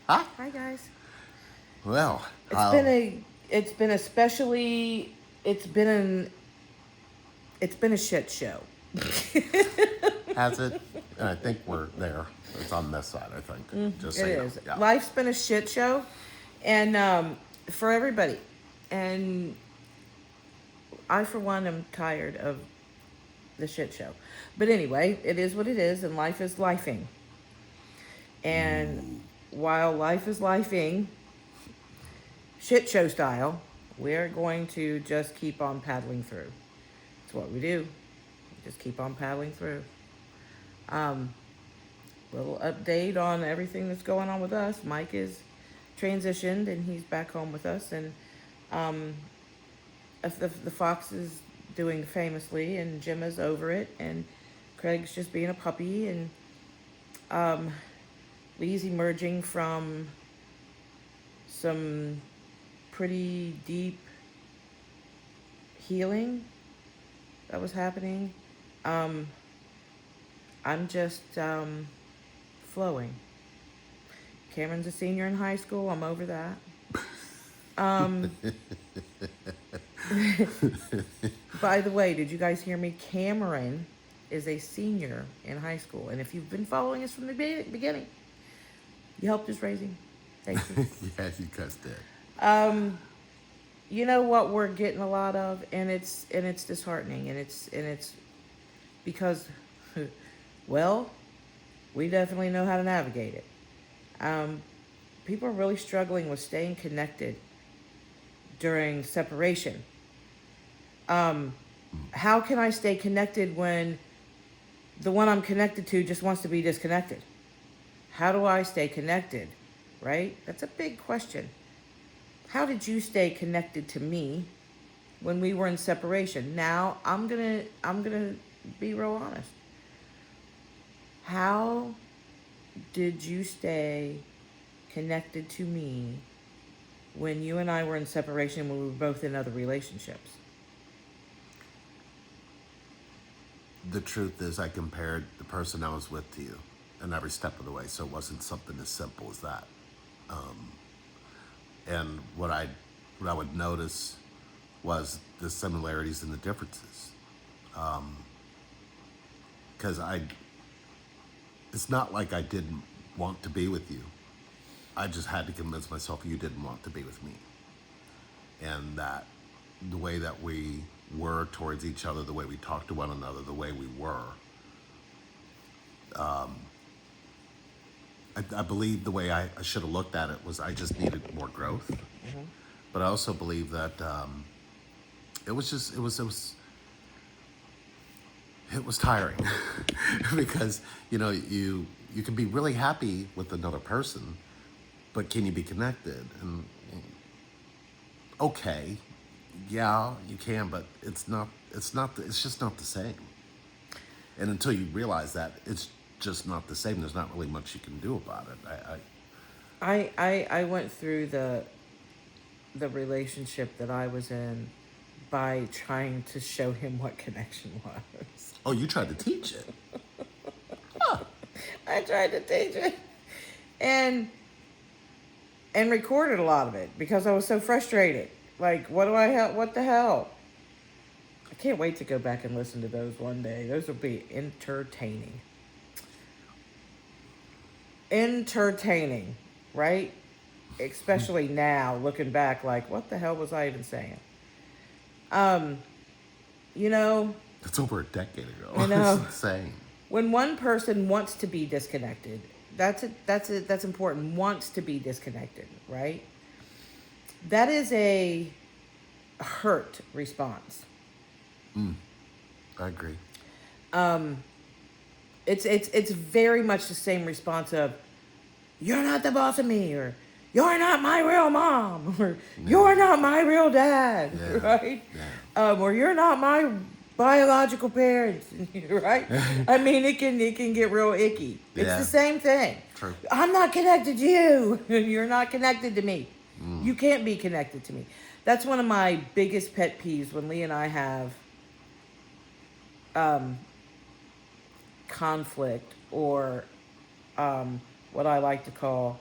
Hi. Hi guys. Well, It's been a it's been especially it's been an it's been a shit show. has it? And I think we're there. It's on this side, I think. Just It so you know. is. Yeah. Life's been a shit show, and for everybody. And I, for one, am tired of the shit show. But anyway, it is what it is, and life is lifing. And while life is lifing, shit show style, we're going to just keep on paddling through. It's what we do. We just keep on paddling through. Um, Little update on everything that's going on with us. Mike is transitioned and he's back home with us, and um, the Fox is doing famously, and Gemma's over it, and Craig's just being a puppy, and um, Lee's emerging from some pretty deep healing that was happening. Um, I'm just flowing. Cameron's a senior in high school. I'm over that. Um, by the way, did you guys hear me? Cameron is a senior in high school. And if you've been following us from the beginning, you helped us raise him. Thank you. Yeah, you guys did. Um, you know what we're getting a lot of, and it's disheartening, and it's because, well, we definitely know how to navigate it. Um, People are really struggling with staying connected during separation. Um, how can I stay connected when the one I'm connected to just wants to be disconnected? How do I stay connected? Right? That's a big question. How did you stay connected to me when we were in separation? Now, I'm going to be real honest. How did you stay connected to me when you and I were in separation, when we were both in other relationships? The truth is, I compared the person I was with to you in every step of the way, so it wasn't something as simple as that. And what I would notice was the similarities and the differences. Because it's not like I didn't want to be with you. I just had to convince myself you didn't want to be with me, and that the way that we were towards each other, the way we talked to one another, the way we were. I believe the way I should have looked at it was I just needed more growth. Mm-hmm. But I also believe that it was tiring because you can be really happy with another person, but can you be connected? And okay, yeah, you can, but it's just not the same. And until you realize that, it's just not the same. There's not really much you can do about it. I went through the relationship that I was in by trying to show him what connection was. Oh, you tried to teach it. I tried to teach it, and recorded a lot of it because I was so frustrated. Like, what do I have? What the hell? I can't wait to go back and listen to those one day. Those will be entertaining. Entertaining, right? Especially now, looking back, like, what the hell was I even saying? Um, you know, That's over a decade ago. I It's know. insane. When one person wants to be disconnected, that's important. Wants to be disconnected, right? That is a hurt response. I agree. Um, it's very much the same response of "You're not the boss of me," or "You're not my real mom," or "You're Yeah. not my real dad," Yeah. right? Yeah. Or "You're not my biological parents," right? I mean, it can get real icky. It's the Yeah. same thing. True. I'm not connected to you. You're not connected to me. You can't be connected to me. That's one of my biggest pet peeves when Lee and I have um, conflict or what I like to call,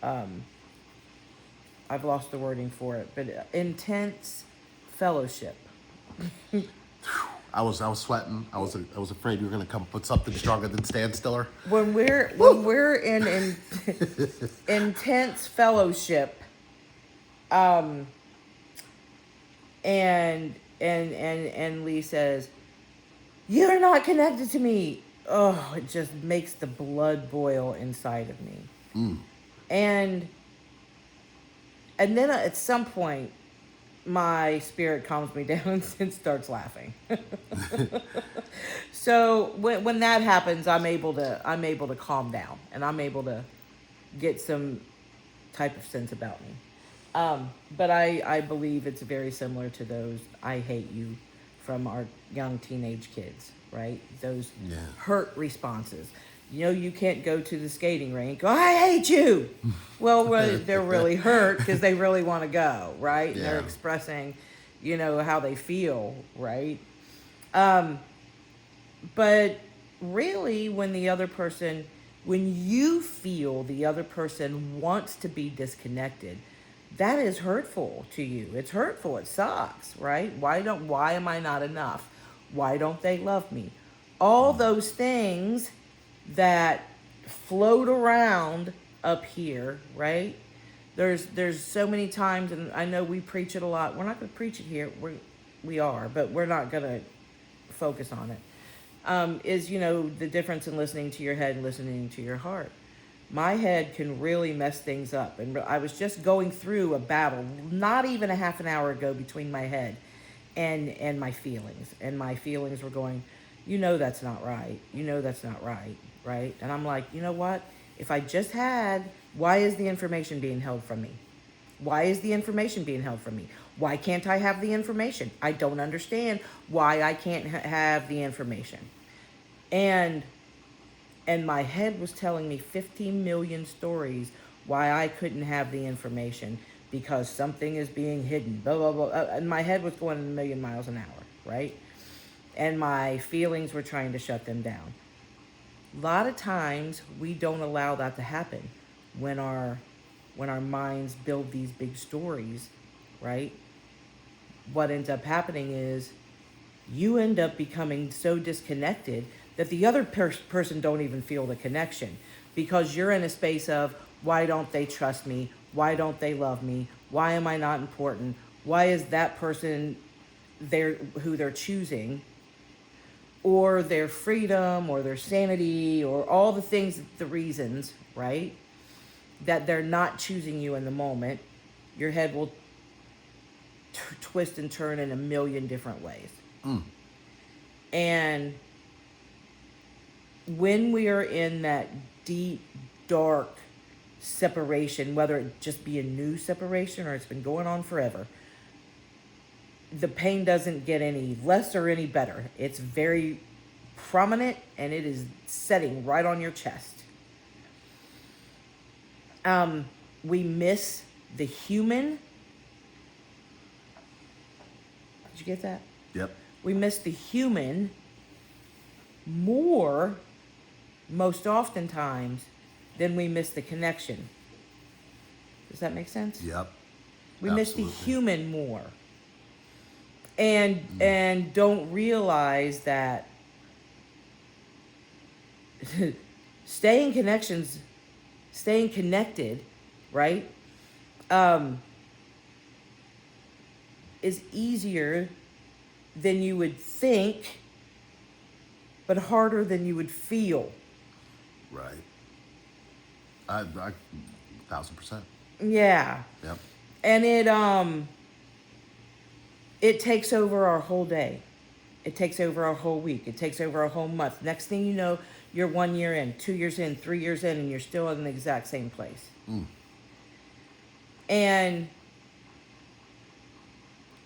I've lost the wording for it, but intense fellowship. I was sweating. I was afraid you were gonna come up with something stronger than stand stiller. When we're in intense fellowship, um, and Lee says, "You're not connected to me." Oh, it just makes the blood boil inside of me. And then at some point, my spirit calms me down and starts laughing. So when that happens, I'm able to calm down, and I'm able to get some type of sense about me. But I believe it's very similar to those "I hate you" from our young teenage kids, right? Those Yeah. hurt responses. You know, you can't go to the skating rink. Go, "I hate you." Well, they're really hurt because they really want to go, right? And they're Yeah. expressing, how they feel, right? Um, but really, when you feel the other person wants to be disconnected, that is hurtful to you. It's hurtful. It sucks, right? Why am I not enough? Why don't they love me? All those things that float around up here, right? There's so many times, and I know we preach it a lot. We're not going to preach it here. We are, but we're not going to focus on it. Is the difference in listening to your head and listening to your heart. My head can really mess things up, and I was just going through a battle not even a half an hour ago between my head and my feelings, and my feelings were going, that's not right, that's not right, right? And I'm like, you know what, if I just had, why is the information being held from me? Why is the information being held from me? Why can't I have the information? I don't understand why I can't have the information. And my head was telling me 15 million stories why I couldn't have the information because something is being hidden, blah, blah, blah. And my head was going a million miles an hour, right? And my feelings were trying to shut them down. A lot of times we don't allow that to happen when our minds build these big stories, right? What ends up happening is you end up becoming so disconnected that the other person don't even feel the connection because you're in a space of, why don't they trust me? Why don't they love me? Why am I not important? Why is that person who they're choosing, or their freedom or their sanity or all the things, the reasons, right, that they're not choosing you in the moment? Your head will twist and turn in a million different ways. And when we are in that deep, dark separation, whether it just be a new separation or it's been going on forever, the pain doesn't get any less or any better. It's very prominent, and it is setting right on your chest. We miss the human. Did you get that? Yep. We miss the human more, most oftentimes, than we miss the connection. Does that make sense? Yep. We miss the Absolutely. human more. And don't realize that staying connected, right, is easier than you would think, but harder than you would feel. Right. I 1,000%. Yeah. Yep. And it takes over our whole day. It takes over our whole week. It takes over our whole month. Next thing you know, you're 1 year in, 2 years in, 3 years in, and you're still in the exact same place. And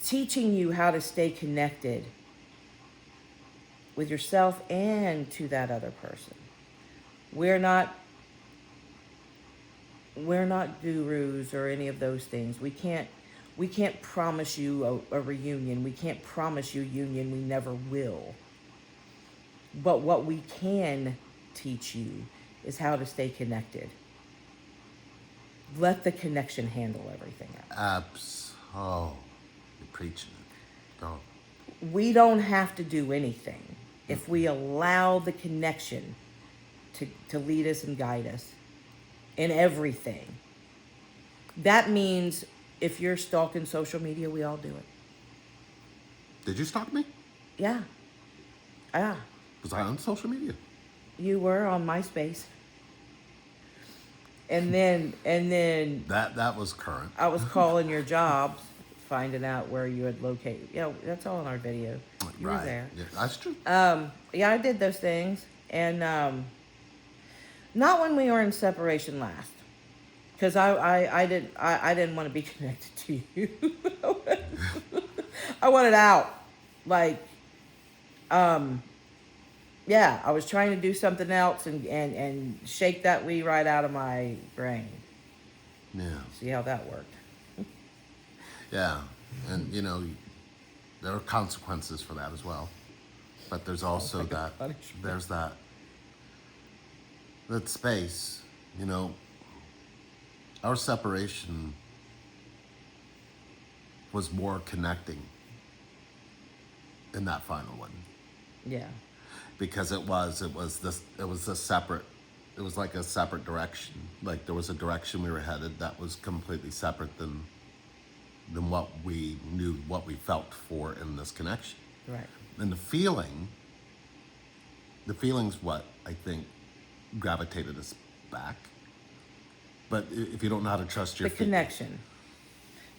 teaching you how to stay connected with yourself and to that other person. We're not gurus or any of those things. We can't promise you a reunion. We can't promise you union. We never will. But what we can teach you is how to stay connected. Let the connection handle everything else. Oh, you're preaching it. Go. We don't have to do anything if we allow the connection to lead us and guide us in everything. That means if you're stalking social media, we all do it. Did you stalk me? Yeah. Yeah. Was I on social media? You were on MySpace. And then That was current. I was calling your jobs, finding out where you had located. Yeah, that's all in our video. You were Right. there. Yeah, that's true. Yeah, I did those things, and not when we were in separation last, because I didn't want to be connected to you. I wanted out. Like, yeah, I was trying to do something else and shake that wee right out of my brain. Yeah. See how that worked. Yeah. And, there are consequences for that as well. But there's also like a that, punishment. there's that space, our separation was more connecting in that final one. Yeah. Because it was a separate, it was like a separate direction. Like there was a direction we were headed that was completely separate than what we knew, what we felt for in this connection. Right. And the feeling's what I think gravitated us back. But if you don't know how to trust your The connection.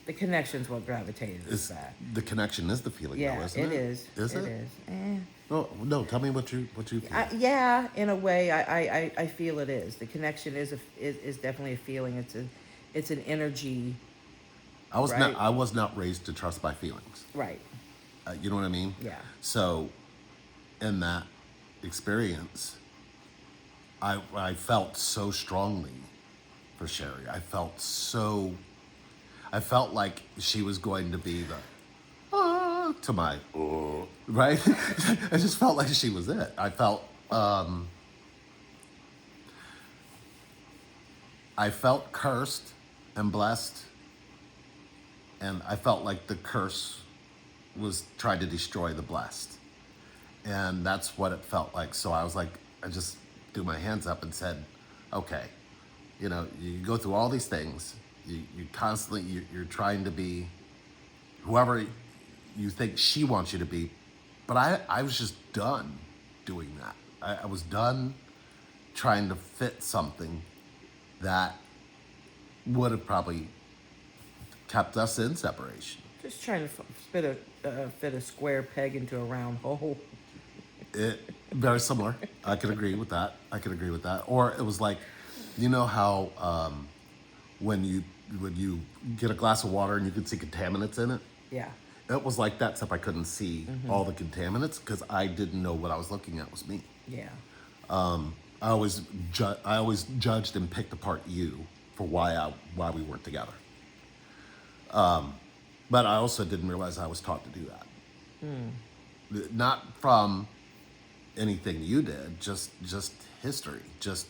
The connection's what gravitated us back. the connection is the feeling, Yeah, though, isn't it? it is. Is it? It is. Eh. No. Tell me what you feel. Yeah, in a way, I feel it is. The connection is definitely a feeling. It's an energy. I was right. not raised to trust my feelings. Right. You know what I mean? Yeah. So, in that experience, I felt so strongly for Sherry. I felt like she was going to be the to my right. I just felt like she was it. I felt cursed and blessed, and I felt like the curse was trying to destroy the blessed, and that's what it felt like. So I was like, I just threw my hands up and said, okay, you go through all these things, you constantly, you're trying to be whoever you think she wants you to be, but I was just done doing that. I was done trying to fit something that would have probably kept us in separation. Just trying to fit a square peg into a round hole. Very similar. I could agree with that. Or it was like, how when you get a glass of water and you can see contaminants in it. Yeah. It was like that, except I couldn't see all the contaminants because I didn't know what I was looking at was me. Yeah. I always judged and picked apart you for why we weren't together. But I also didn't realize I was taught to do that. Not from anything you did, just history, just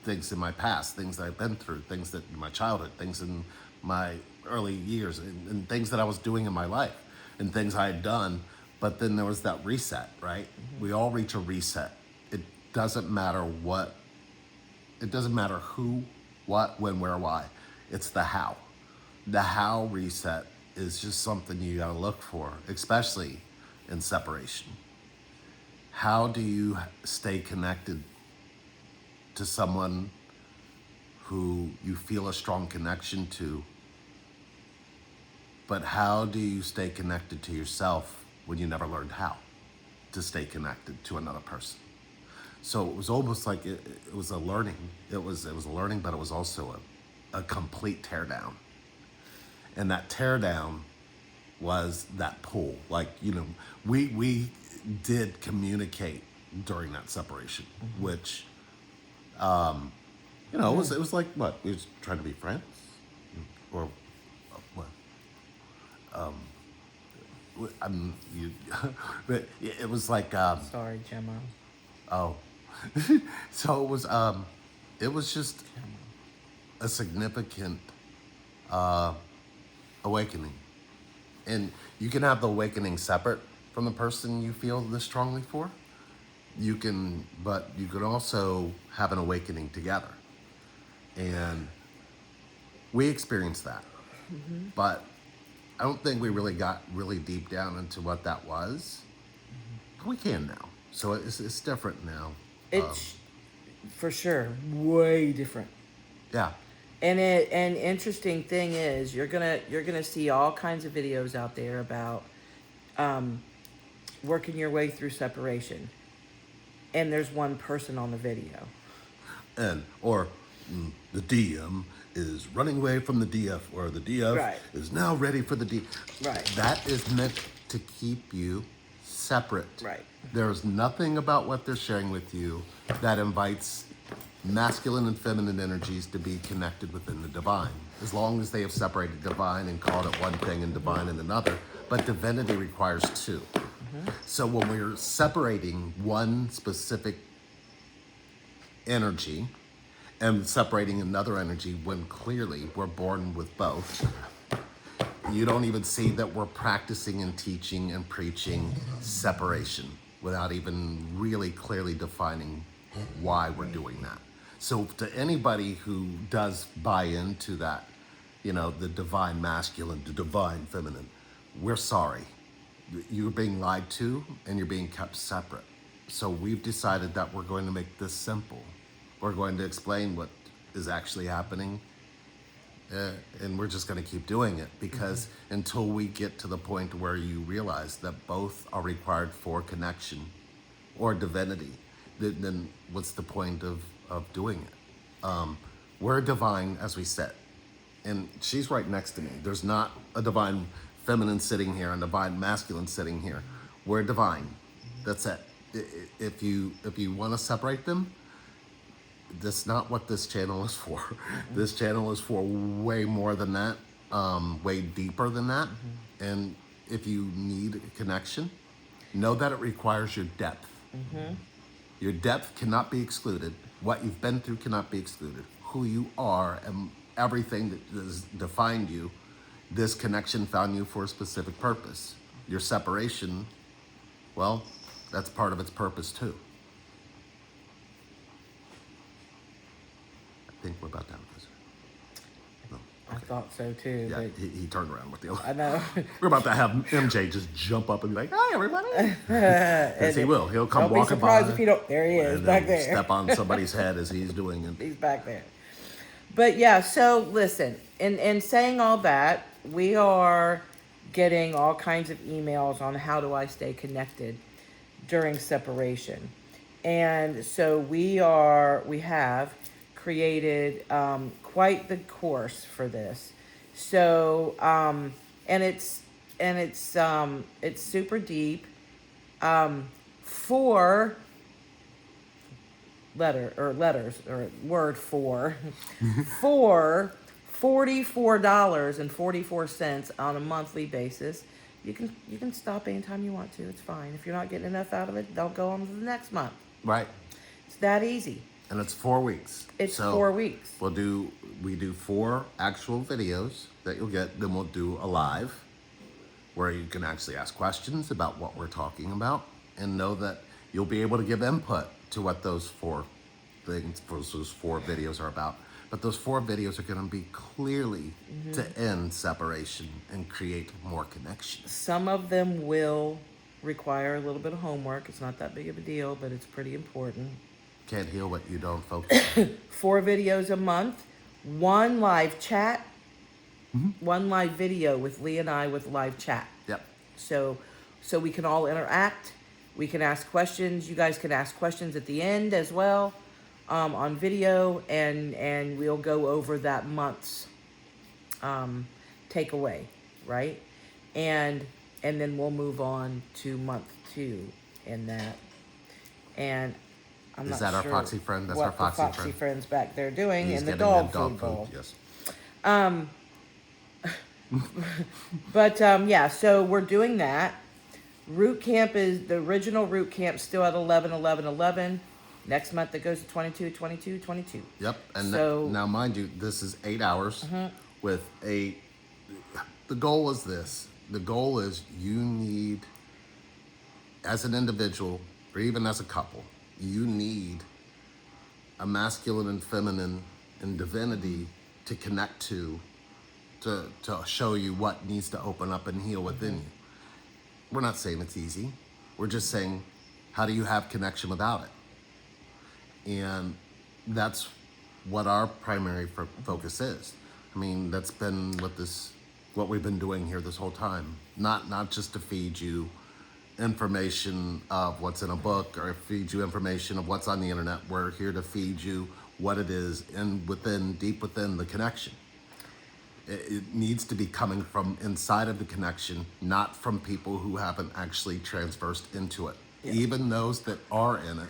things in my past, things that I've been through, things that in my childhood, things in my early years, and things that I was doing in my life, and things I had done. But then there was that reset, right? We all reach a reset. It doesn't matter what, it doesn't matter who, what, when, where, why. It's the how. The how reset is just something you gotta look for, especially in separation. How do you stay connected to someone who you feel a strong connection to, but how do you stay connected to yourself when you never learned how to stay connected to another person? So it was almost like it was a learning. It was a learning, but it was also a complete teardown. And that teardown was that pull. Like, we did communicate during that separation, which, it was like, what, we was trying to be friends? Or what? But it was like, Sorry, Gemma. oh, so it was, it was just a significant awakening. And you can have the awakening separate from the person you feel this strongly for. But you could also have an awakening together. And we experienced that. But I don't think we really got really deep down into what that was. We can now. So it's different now. It's for sure way different. Yeah. And interesting thing is you're gonna see all kinds of videos out there about working your way through separation, and there's one person on the video. Or the DM is running away from the DF, or the DF Right. is now ready for the D. Right. That is meant to keep you separate. Right. There's nothing about what they're sharing with you that invites masculine and feminine energies to be connected within the divine, as long as they have separated divine and called it one thing and divine in another. But divinity requires two. So when we're separating one specific energy and separating another energy, when clearly we're born with both, you don't even see that we're practicing and teaching and preaching separation without even really clearly defining why we're doing that. So to anybody who does buy into that, the divine masculine, the divine feminine, we're sorry. You're being lied to and you're being kept separate. So we've decided that we're going to make this simple. We're going to explain what is actually happening, and we're just going to keep doing it, because until we get to the point where you realize that both are required for connection or divinity, then what's the point of doing it? We're divine as we sit, and she's right next to me. There's not a divine feminine sitting here and a divine masculine sitting here. We're divine. That's it. If you want to separate them, that's not what this channel is for. This channel is for way more than that, way deeper than that. And if you need a connection, know that it requires your depth. Your depth cannot be excluded. What you've been through cannot be excluded. Who you are and everything that has defined you, this connection found you for a specific purpose. Your separation, well, that's part of its purpose too. I think we're about to have a visitor. No. I thought so too. Yeah, But he turned around with the other. I know. We're about to have MJ just jump up and be like, "Hi, everybody!" Because he will. He'll come Don't be walking surprised by. if you don't. There he is, and back then there. Step on somebody's head as he's doing it. He's back there. But yeah, so listen, in saying all that, we are getting all kinds of emails on how do I stay connected during separation. And so we have created quite the course for this. So and it's super deep. For word four for $44.44 on a monthly basis. You can stop anytime you want to. It's fine. If you're not getting enough out of it, don't go on to the next month. Right. It's that easy. And it's 4 weeks. It's 4 weeks. We do 4 actual videos that you'll get. Then we'll do a live where you can actually ask questions about what we're talking about, and know that you'll be able to give input to what those 4 videos are about. But those 4 videos are going to be clearly to end separation and create more connection. Some of them will require a little bit of homework. It's not that big of a deal, but it's pretty important. Can't heal what you don't focus on. 4 videos a month, 1 live chat, 1 live video with Lee and I with live chat. Yep. So we can all interact. We can ask questions. You guys can ask questions at the end as well, on video, and we'll go over that month's takeaway, right? And then we'll move on to month 2 in that. And I'm Is not that our sure foxy friend? That's what our foxy the foxy friend's back there doing He's in the getting dog them food bowl. Yes. But yeah, so we're doing that. Root camp is the original root camp still at 11-11-11. Next month it goes to 22, 22, 22. Yep. And So, now, mind you, this is 8 hours with a. The goal is this. The goal is you need, as an individual or even as a couple, you need a masculine and feminine and divinity to connect to show you what needs to open up and heal within you. We're not saying it's easy. We're just saying, how do you have connection without it? And that's what our primary focus is. I mean, that's been what we've been doing here this whole time. Not just to feed you information of what's in a book or feed you information of what's on the internet. We're here to feed you what it is deep within the connection. It needs to be coming from inside of the connection, not from people who haven't actually transversed into it. Yeah. Even those that are in it,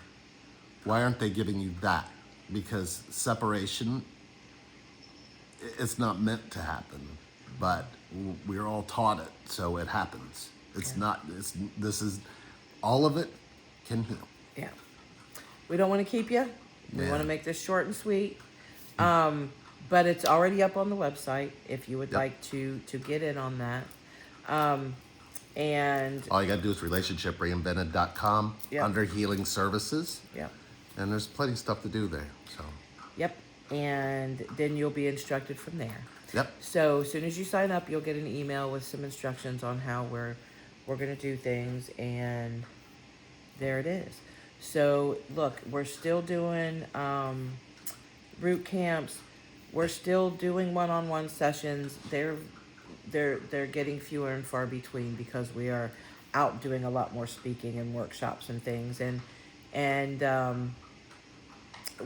why aren't they giving you that? Because separation, it's not meant to happen, but we're all taught it, so it happens. It's not, this is, all of it can heal. yeah. We don't want to keep you. We Yeah. want to make this short and sweet. But it's already up on the website if you would like to get in on that. And All you gotta do is relationshipreinvented.com Yep. under healing services. Yep. And there's plenty of stuff to do there, so. Yep. And then you'll be instructed from there. Yep. So as soon as you sign up, you'll get an email with some instructions on how we're going to do things, and there it is. So look, we're still doing root camps. We're still doing one-on-one sessions. They're getting fewer and far between because we are out doing a lot more speaking and workshops and things, and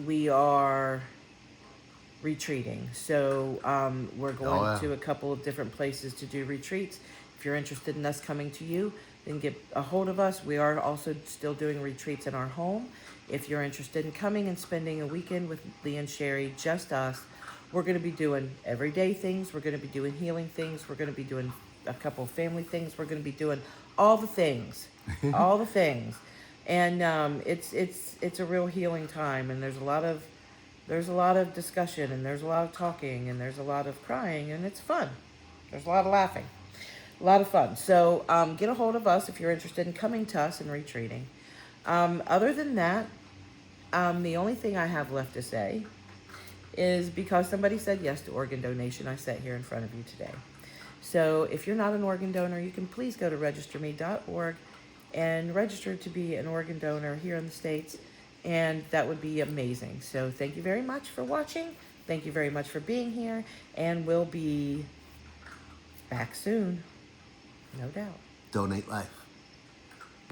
we are retreating. So we're going to a couple of different places to do retreats. If you're interested in us coming to you, then get a hold of us. We are also still doing retreats in our home. If you're interested in coming and spending a weekend with Lee and Sherry, just us, we're going to be doing everyday things. We're going to be doing healing things. We're going to be doing a couple of family things. We're going to be doing all the things, all the things. And it's a real healing time, and there's a lot of discussion, and there's a lot of talking, and there's a lot of crying, and it's fun. There's a lot of laughing, a lot of fun. So get a hold of us if you're interested in coming to us and retreating. Other than that, the only thing I have left to say is because somebody said yes to organ donation, I sat here in front of you today. So if you're not an organ donor, you can please go to registerme.org and register to be an organ donor here in the States, and that would be amazing. So thank you very much for watching. Thank you very much for being here, and we'll be back soon, no doubt. Donate life.